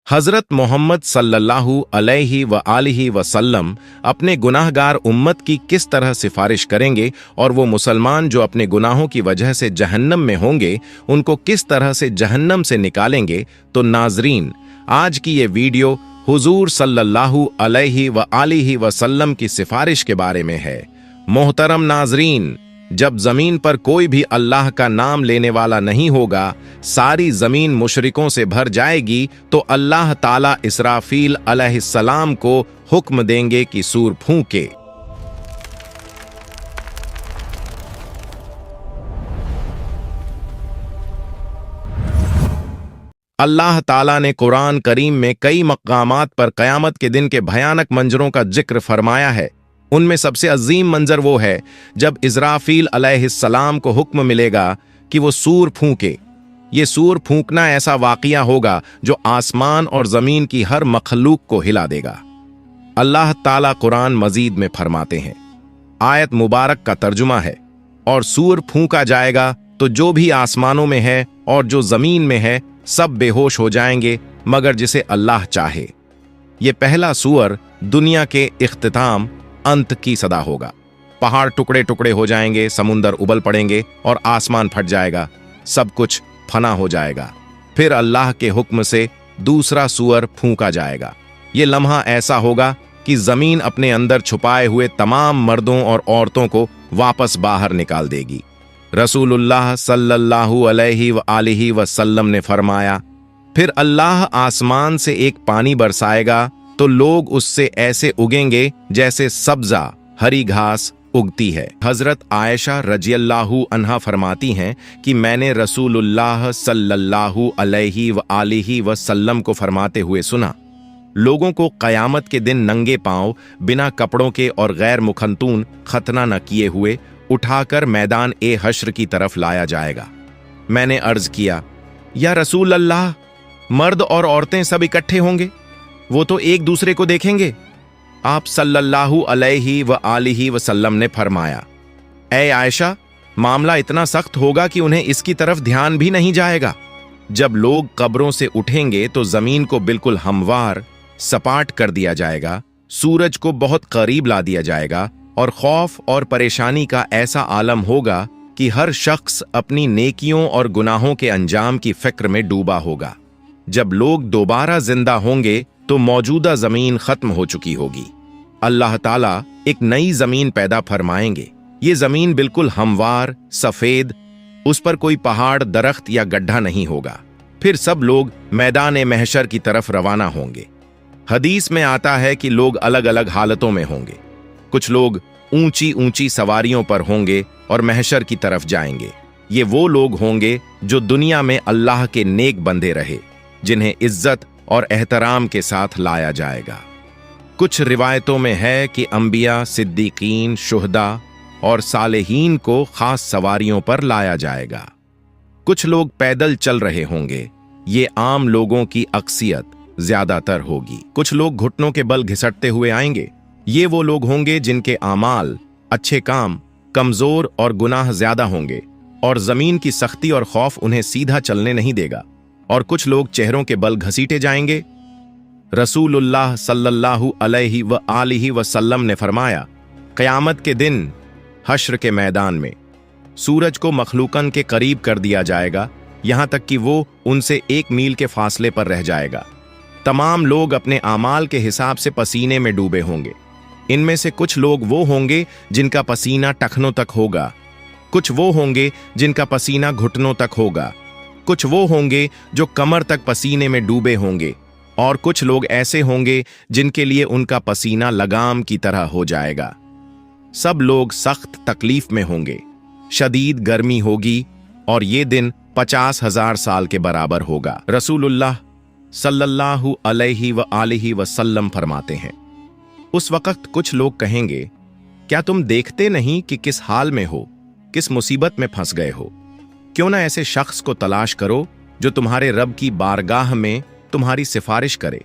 हजरत मोहम्मद सल्लल्लाहु अलैहि व आलिहि वसल्लम अपने गुनाहगार उम्मत की किस तरह सिफारिश करेंगे और वो मुसलमान जो अपने गुनाहों की वजह से जहन्नम में होंगे उनको किस तरह से जहन्नम से निकालेंगे। तो नाजरीन, आज की ये वीडियो हुजूर सल्लल्लाहु अलैहि व आलिहि वसल्लम की सिफारिश के बारे में है। मोहतरम नाजरीन, जब जमीन पर कोई भी अल्लाह का नाम लेने वाला नहीं होगा, सारी जमीन मुशरिकों से भर जाएगी, तो अल्लाह ताला इसराफील अलैहिस्सलाम को हुक्म देंगे कि सूर फूंके। अल्लाह ताला ने कुरान करीम में कई मकामात पर कयामत के दिन के भयानक मंजरों का जिक्र फरमाया है। उनमें सबसे अजीम मंजर वो है जब इज़राफील अलैहिस्सलाम को हुक्म मिलेगा कि वो सूर फूंके। ये सूर फूंकना ऐसा वाक़िया होगा जो आसमान और ज़मीन की हर मखलूक को हिला देगा। अल्लाह ताला कुरान मजीद में फरमाते हैं, आयत मुबारक का तर्जुमा है, और सूर फूंका जाएगा तो जो भी आसमानों में है और जो ज़मीन में है सब बेहोश हो जाएंगे मगर जिसे अल्लाह चाहे। ये पहला सूअर दुनिया के इख्तिताम अंत की सदा होगा। पहाड़ टुकड़े टुकड़े हो जाएंगे, समुंदर उबल पड़ेंगे और आसमान फट जाएगा, सब कुछ फना हो जाएगा। फिर अल्लाह के हुक्म से दूसरा सूअर फूंका जाएगा। ये लम्हा ऐसा होगा कि जमीन अपने अंदर छुपाए हुए तमाम मर्दों और औरतों को वापस बाहर निकाल देगी। रसूलुल्लाह सल्लल्लाहु अलैहि व आलिहि वसल्लम ने फरमाया, फिर अल्लाह आसमान से एक पानी बरसाएगा तो लोग उससे ऐसे उगेंगे जैसे सब्जा हरी घास उगती है। हजरत आयशा रजियल्लाहु अन्हा फरमाती हैं कि मैंने रसूलुल्लाह सल्लल्लाहु अलैहि व आलिहि वसल्लम को फरमाते हुए सुना, लोगों को कयामत के दिन नंगे पांव बिना कपड़ों के और गैर मुखंतून खतना न किए हुए उठाकर मैदान ए हश्र की तरफ लाया जाएगा। मैंने अर्ज किया, या रसूल अल्लाह, मर्द और औरतें सब इकट्ठे होंगे, वो तो एक दूसरे को देखेंगे। आप सल्लल्लाहु अलैहि व आलिहि वसल्लम ने फरमाया, ऐ आयशा, मामला इतना सख्त होगा कि उन्हें इसकी तरफ ध्यान भी नहीं जाएगा। जब लोग कब्रों से उठेंगे तो जमीन को बिल्कुल हमवार सपाट कर दिया जाएगा, सूरज को बहुत करीब ला दिया जाएगा और खौफ और परेशानी का ऐसा आलम होगा कि हर शख्स अपनी नेकियों और गुनाहों के अंजाम की फिक्र में डूबा होगा। जब लोग दोबारा जिंदा होंगे तो मौजूदा जमीन खत्म हो चुकी होगी। अल्लाह ताला एक नई जमीन पैदा फरमाएंगे। ये जमीन बिल्कुल हमवार सफेद, उस पर कोई पहाड़ दरख्त या गड्ढा नहीं होगा। फिर सब लोग मैदान महशर की तरफ रवाना होंगे। हदीस में आता है कि लोग अलग अलग हालतों में होंगे। कुछ लोग ऊंची ऊंची सवारियों पर होंगे और महशर की तरफ जाएंगे। ये वो लोग होंगे जो दुनिया में अल्लाह के नेक बंदे रहे, जिन्हें इज्जत और एहतराम के साथ लाया जाएगा। कुछ रिवायतों में है कि अंबिया, सिद्दीकीन, शुहदा और सालेहीन को खास सवारियों पर लाया जाएगा। कुछ लोग पैदल चल रहे होंगे। ये आम लोगों की अक्सियत ज्यादातर होगी। कुछ लोग घुटनों के बल घिसटते हुए आएंगे। ये वो लोग होंगे जिनके आमाल, अच्छे काम कमजोर और गुनाह ज्यादा होंगे और जमीन की सख्ती और खौफ उन्हें सीधा चलने नहीं देगा। और कुछ लोग चेहरों के बल घसीटे जाएंगे। रसूलुल्लाह सल्लल्लाहु अलैहि व आलिहि वसल्लम ने फरमाया, क़यामत के दिन हश्र के मैदान में सूरज को मखलूकन के करीब कर दिया जाएगा, यहां तक कि वो उनसे 1 मील के फासले पर रह जाएगा। तमाम लोग अपने आमाल के हिसाब से पसीने में डूबे होंगे। इनमें से कुछ लोग वो होंगे जिनका पसीना टखनों तक होगा, कुछ वो होंगे जिनका पसीना घुटनों तक होगा, कुछ वो होंगे जो कमर तक पसीने में डूबे होंगे, और कुछ लोग ऐसे होंगे जिनके लिए उनका पसीना लगाम की तरह हो जाएगा। सब लोग सख्त तकलीफ में होंगे, शदीद गर्मी होगी और ये दिन 50,000 साल के बराबर होगा। रसूलुल्लाह सल्लल्लाहु अलैहि व आलिहि वसल्लम फरमाते हैं, उस वक्त कुछ लोग कहेंगे, क्या तुम देखते नहीं कि किस हाल में हो, किस मुसीबत में फंस गए हो? क्यों ना ऐसे शख्स को तलाश करो जो तुम्हारे रब की बारगाह में तुम्हारी सिफारिश करे।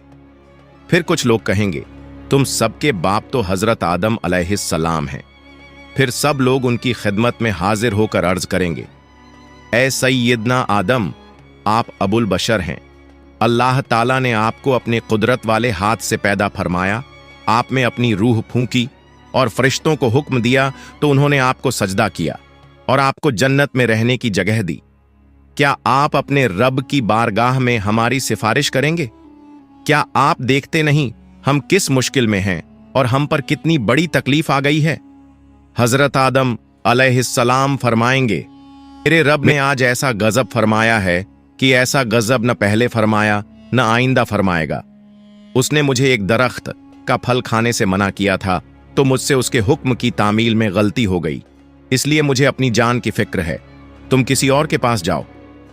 फिर कुछ लोग कहेंगे, तुम सबके बाप तो हजरत आदम अलैहिस्सलाम हैं। फिर सब लोग उनकी खिदमत में हाजिर होकर अर्ज करेंगे, ए सैयदना आदम, आप अबुल बशर हैं। अल्लाह ताला ने आपको अपने कुदरत वाले हाथ से पैदा फरमाया, आप में अपनी रूह फूंकी और फरिश्तों को हुक्म दिया तो उन्होंने आपको सजदा किया और आपको जन्नत में रहने की जगह दी। क्या आप अपने रब की बारगाह में हमारी सिफारिश करेंगे? क्या आप देखते नहीं हम किस मुश्किल में हैं और हम पर कितनी बड़ी तकलीफ आ गई है? हजरत आदम अलैहिस्सलाम फरमाएंगे, मेरे रब ने आज ऐसा गजब फरमाया है कि ऐसा गजब न पहले फरमाया न आइंदा फरमाएगा। उसने मुझे एक दरख्त का फल खाने से मना किया था तो मुझसे उसके हुक्म की तामील में गलती हो गई, इसलिए मुझे अपनी जान की फिक्र है। तुम किसी और के पास जाओ,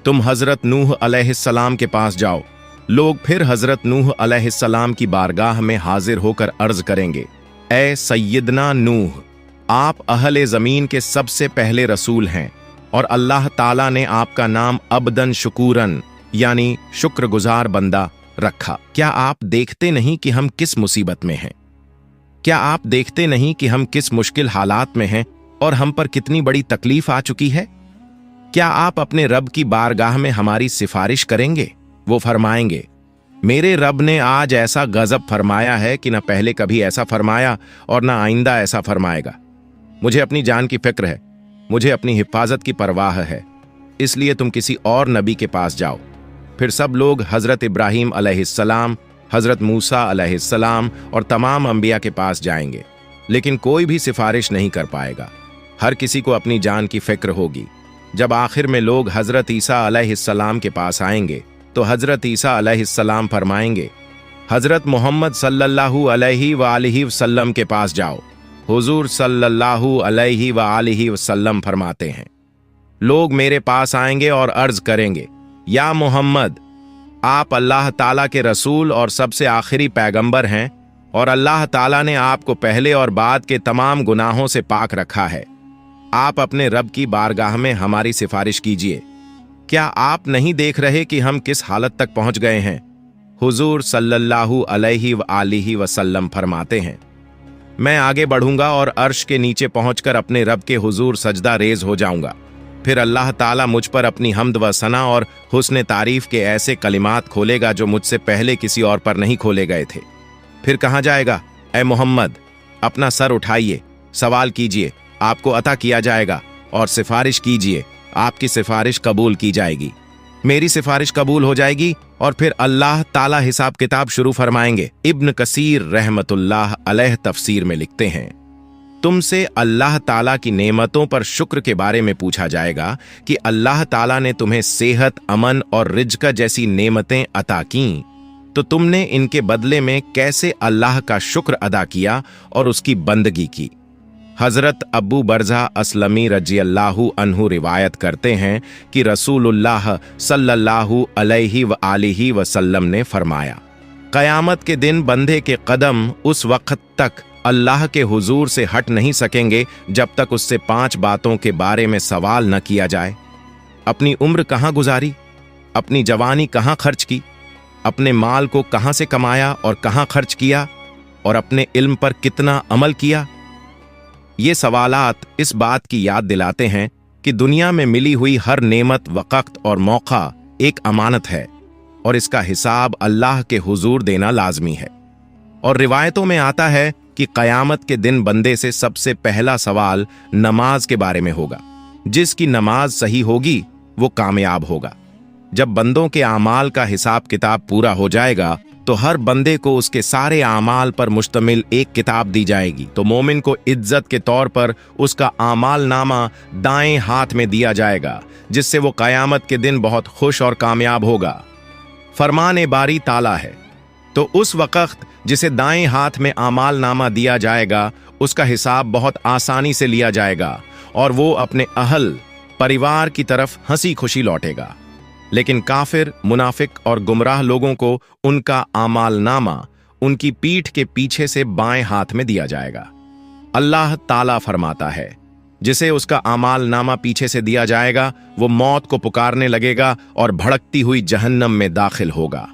तुम हजरत नूह अलैहिस्सलाम के पास जाओ। लोग फिर हजरत नूह अलैहिस्सलाम की बारगाह में हाजिर होकर अर्ज करेंगे, ए सैयदना नूह, आप अहले जमीन के सबसे पहले रसूल हैं और अल्लाह ताला ने आपका नाम अब्दन शुकूरन यानी शुक्रगुजार बंदा रखा। क्या आप देखते नहीं कि हम किस मुसीबत में हैं? क्या आप देखते नहीं कि हम किस मुश्किल हालात में हैं और हम पर कितनी बड़ी तकलीफ आ चुकी है? क्या आप अपने रब की बारगाह में हमारी सिफारिश करेंगे? वो फरमाएंगे, मेरे रब ने आज ऐसा गजब फरमाया है कि न पहले कभी ऐसा फरमाया और न आइंदा ऐसा फरमाएगा। मुझे अपनी जान की फिक्र है, मुझे अपनी हिफाजत की परवाह है, इसलिए तुम किसी और नबी के पास जाओ। फिर सब लोग हजरत इब्राहीम अलैहिस्सलाम, हजरत मूसा अलैहिस्सलाम और तमाम अंबिया के पास जाएंगे, लेकिन कोई भी सिफारिश नहीं कर पाएगा। हर किसी को अपनी जान की फिक्र होगी। जब आखिर में लोग हजरत ईसा अलैहिस्सलाम के पास आएंगे तो हजरत ईसा अलैहिस्सलाम फरमाएंगे, हजरत मोहम्मद सल्लल्लाहु अलैहि वालिहि वसल्लम के पास जाओ। हुजूर सल्लल्लाहु अलैहि वालिहि वसल्लम फरमाते हैं, लोग मेरे पास आएंगे और अर्ज करेंगे, या मोहम्मद, आप अल्लाह ताला के रसूल और सबसे आखिरी पैगंबर हैं और अल्लाह ताला ने आपको पहले और बाद के तमाम गुनाहों से पाक रखा है। आप अपने रब की बारगाह में हमारी सिफारिश कीजिए। क्या आप नहीं देख रहे कि हम किस हालत तक पहुंच गए हैं? हुजूर सल्लल्लाहु अलैहि वालिहि वसल्लम फरमाते हैं, मैं आगे बढ़ूंगा और अर्श के नीचे पहुंचकर अपने रब के हुजूर सजदा रेज हो जाऊंगा। फिर अल्लाह ताला मुझ पर अपनी हम्द व सना और हुस्न तारीफ के ऐसे कलिमात खोलेगा जो मुझसे पहले किसी और पर नहीं खोले गए थे। फिर कहा जाएगा, ए मोहम्मद, अपना सर उठाइए, सवाल कीजिए, आपको अता किया जाएगा, और सिफारिश कीजिए, आपकी सिफारिश कबूल की जाएगी। मेरी सिफारिश कबूल हो जाएगी और फिर अल्लाह ताला हिसाब किताब शुरू फरमाएंगे। इब्न कसीर रहमतुल्लाह अलैह तफसीर में लिखते हैं, तुमसे अल्लाह ताला की नेमतों पर शुक्र के बारे में पूछा जाएगा कि अल्लाह ताला ने तुम्हें सेहत, अमन और रिज्क जैसी नेमतें अता कीं, तो तुमने इनके बदले में कैसे अल्लाह का शुक्र अदा किया और उसकी बंदगी की। हजरत अबू बरज़ा असलमी रज़ियल्लाहु अन्हु रिवायत करते हैं कि रसूलुल्लाह सल्लल्लाहु अलैहि वालिहि वसल्लम ने फरमाया, क़यामत के दिन बंदे के कदम उस वक्त तक अल्लाह के हुजूर से हट नहीं सकेंगे जब तक उससे 5 बातों के बारे में सवाल न किया जाए। अपनी उम्र कहाँ गुजारी, अपनी जवानी कहाँ खर्च की, अपने माल को कहाँ से कमाया और कहाँ खर्च किया, और अपने इल्म पर कितना अमल किया। ये सवालात इस बात की याद दिलाते हैं कि दुनिया में मिली हुई हर नेमत, वक़्त और मौका एक अमानत है और इसका हिसाब अल्लाह के हुजूर देना लाजमी है। और रिवायतों में आता है कि क़यामत के दिन बंदे से सबसे पहला सवाल नमाज के बारे में होगा। जिसकी नमाज सही होगी वो कामयाब होगा। जब बंदों के आमाल का हिसाब किताब पूरा हो जाएगा तो हर बंदे को उसके सारे आमाल पर मुश्तमिल एक किताब दी जाएगी। तो मोमिन को इज्जत के तौर पर उसका आमाल नामा दाएं हाथ में दिया जाएगा, जिससे वो क़यामत के दिन बहुत खुश और कामयाब होगा। फरमान बारी ताला है, तो उस वक़्त जिसे दाएं हाथ में आमाल नामा दिया जाएगा उसका हिसाब बहुत आसानी से लिया जाएगा और वो अपने अहल परिवार की तरफ हंसी खुशी लौटेगा। लेकिन काफिर, मुनाफिक और गुमराह लोगों को उनका आमाल नामा उनकी पीठ के पीछे से बाएं हाथ में दिया जाएगा। अल्लाह ताला फरमाता है, जिसे उसका आमाल नामा पीछे से दिया जाएगा वो मौत को पुकारने लगेगा और भड़कती हुई जहन्नम में दाखिल होगा।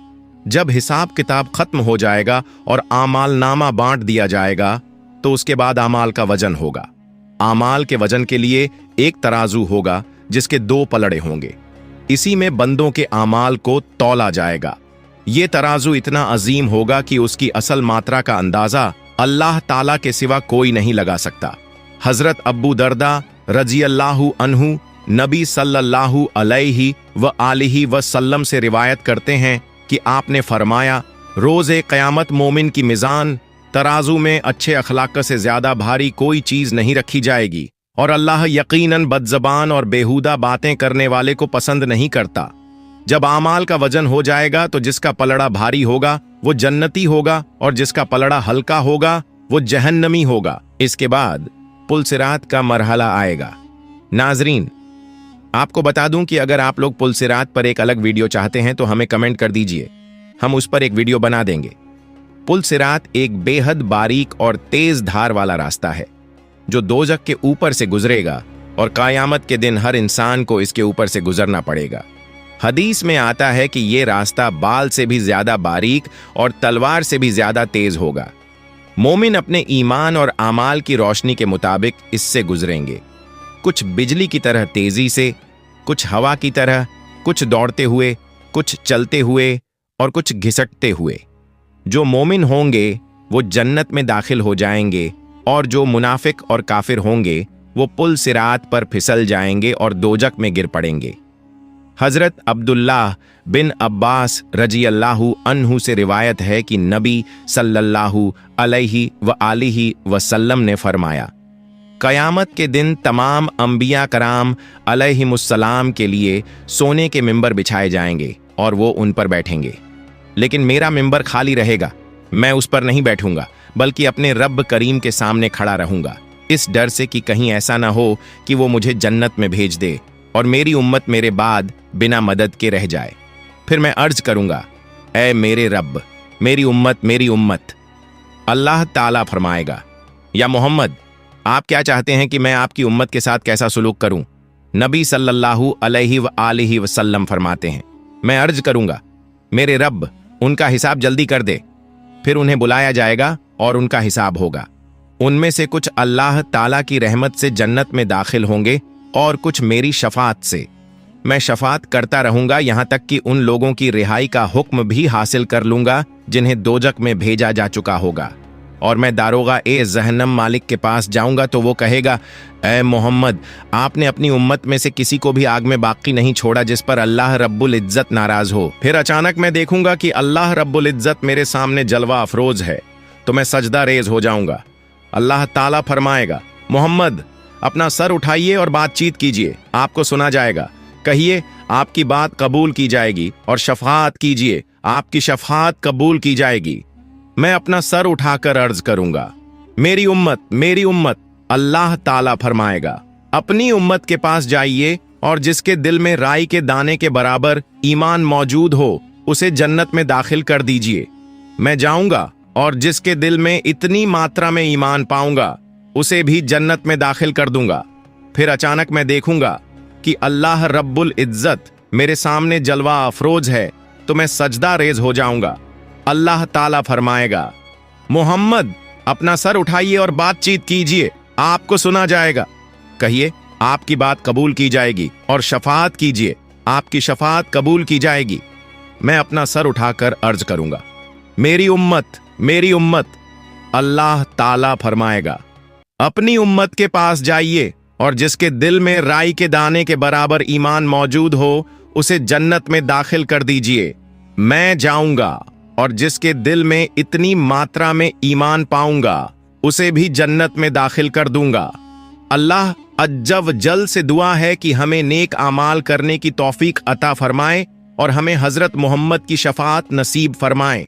जब हिसाब किताब खत्म हो जाएगा और आमाल नामा बांट दिया जाएगा तो उसके बाद आमाल का वजन होगा। आमाल के वजन के लिए एक तराजू होगा जिसके 2 पलड़े होंगे। इसी में बंदों के आमाल को तौला जाएगा। ये तराजू इतना अजीम होगा कि उसकी असल मात्रा का अंदाजा अल्लाह ताला के सिवा कोई नहीं लगा सकता। हजरत अब्बू दर्दा रजी अल्लाहु अन्हु नबी सल्लल्लाहु अलैहि व आलिहि वसल्लम से रिवायत करते हैं कि आपने फरमाया, रोज़े क़यामत मोमिन की मिज़ान तराजू में अच्छे अखलाक से ज्यादा भारी कोई चीज नहीं रखी जाएगी, और अल्लाह यकीनन बदज़बान और बेहुदा बातें करने वाले को पसंद नहीं करता। जब आमाल का वजन हो जाएगा तो जिसका पलड़ा भारी होगा वो जन्नती होगा और जिसका पलड़ा हल्का होगा वो जहन्नमी होगा। इसके बाद पुलसिरात का मरहला आएगा। नाजरीन, आपको बता दूं कि अगर आप लोग पुलसिरात पर एक अलग वीडियो चाहते हैं तो हमें कमेंट कर दीजिए, हम उस पर एक वीडियो बना देंगे। पुलसिरात एक बेहद बारीक और तेज धार वाला रास्ता है जो दोजख के ऊपर से गुजरेगा और क़यामत के दिन हर इंसान को इसके ऊपर से गुजरना पड़ेगा। हदीस में आता है कि ये रास्ता बाल से भी ज्यादा बारीक और तलवार से भी ज्यादा तेज होगा। मोमिन अपने ईमान और आमाल की रोशनी के मुताबिक इससे गुजरेंगे, कुछ बिजली की तरह तेजी से, कुछ हवा की तरह, कुछ दौड़ते हुए, कुछ चलते हुए और कुछ घिसटते हुए। जो मोमिन होंगे वो जन्नत में दाखिल हो जाएंगे और जो मुनाफिक और काफिर होंगे वो पुल सिरात पर फिसल जाएंगे और दोजक में गिर पड़ेंगे। हजरत अब्दुल्लाह बिन अब्बास रजी अल्लाहु अन्हु से रिवायत है कि नबी सल्लल्लाहु अलैहि व आलिहि वसल्लम ने फरमाया, क़यामत के दिन तमाम अंबिया कराम अलैहिमुस्सलाम के लिए सोने के मिंबर बिछाए जाएंगे और वो उन पर बैठेंगे, लेकिन मेरा मिंबर खाली रहेगा। मैं उस पर नहीं बैठूंगा बल्कि अपने रब करीम के सामने खड़ा रहूंगा, इस डर से कि कहीं ऐसा ना हो कि वो मुझे जन्नत में भेज दे और मेरी उम्मत मेरे बाद बिना मदद के रह जाए। फिर मैं अर्ज करूंगा, ऐ मेरे रब, मेरी उम्मत। अल्लाह ताला फरमाएगा, या मोहम्मद, आप क्या चाहते हैं कि मैं आपकी उम्मत के साथ कैसा सुलूक करूं? नबी सल्लल्लाहु अलैहि व आलिहि वसल्लम फरमाते हैं, मैं अर्ज करूंगा, मेरे रब, उनका हिसाब जल्दी कर दे। फिर उन्हें बुलाया जाएगा और उनका हिसाब होगा। उनमें से कुछ अल्लाह ताला की रहमत से जन्नत में दाखिल होंगे और कुछ मेरी शफात से। मैं शफात करता रहूंगा यहां तक कि उन लोगों की रिहाई का हुक्म भी हासिल कर लूंगा जिन्हें दोजक में भेजा जा चुका होगा। और मैं दारोगा ए जहन्नम मालिक के पास जाऊंगा तो वो कहेगा, ऐ मोहम्मद, आपने अपनी उम्मत में से किसी को भी आग में बाकी नहीं छोड़ा जिस पर अल्लाह रब्बुल इज्जत नाराज हो। फिर अचानक मैं देखूंगा कि अल्लाह रब्बुल इज्जत मेरे सामने जलवा अफरोज है, तो मैं सजदा रेज हो जाऊंगा। अल्लाह ताला फरमाएगा, मोहम्मद, अपना सर उठाइए और बातचीत कीजिए, आपको सुना जाएगा। कहिए, आपकी बात कबूल की जाएगी, और शफात कीजिए, आपकी शफात कबूल की जाएगी। मैं अपना सर उठाकर अर्ज करूंगा, मेरी उम्मत। अल्लाह ताला फरमाएगा, अपनी उम्मत के पास जाइए और जिसके दिल में राई के दाने के बराबर ईमान मौजूद हो उसे जन्नत में दाखिल कर दीजिए। मैं जाऊंगा और जिसके दिल में इतनी मात्रा में ईमान पाऊंगा उसे भी जन्नत में दाखिल कर दूंगा। फिर अचानक मैं देखूंगा कि अल्लाह रब्बुल इज्जत मेरे सामने जलवा अफरोज है, तो मैं सजदा रेज हो जाऊंगा। अल्लाह ताला फरमाएगा, मोहम्मद, अपना सर उठाइए और बातचीत कीजिए, आपको सुना जाएगा। कहिए, आपकी बात कबूल की जाएगी, और शफात कीजिए, आपकी शफात कबूल की जाएगी। मैं अपना सर उठाकर अर्ज करूंगा, मेरी उम्मत। अल्लाह ताला फरमाएगा, अपनी उम्मत के पास जाइए और जिसके दिल में राई के दाने के बराबर ईमान मौजूद हो उसे जन्नत में दाखिल कर दीजिए। मैं जाऊंगा और जिसके दिल में इतनी मात्रा में ईमान पाऊंगा उसे भी जन्नत में दाखिल कर दूंगा। अल्लाह अज्जव जल से दुआ है कि हमें नेक आमाल करने की तौफीक अता फरमाए और हमें हजरत मोहम्मद की शफात नसीब फरमाए।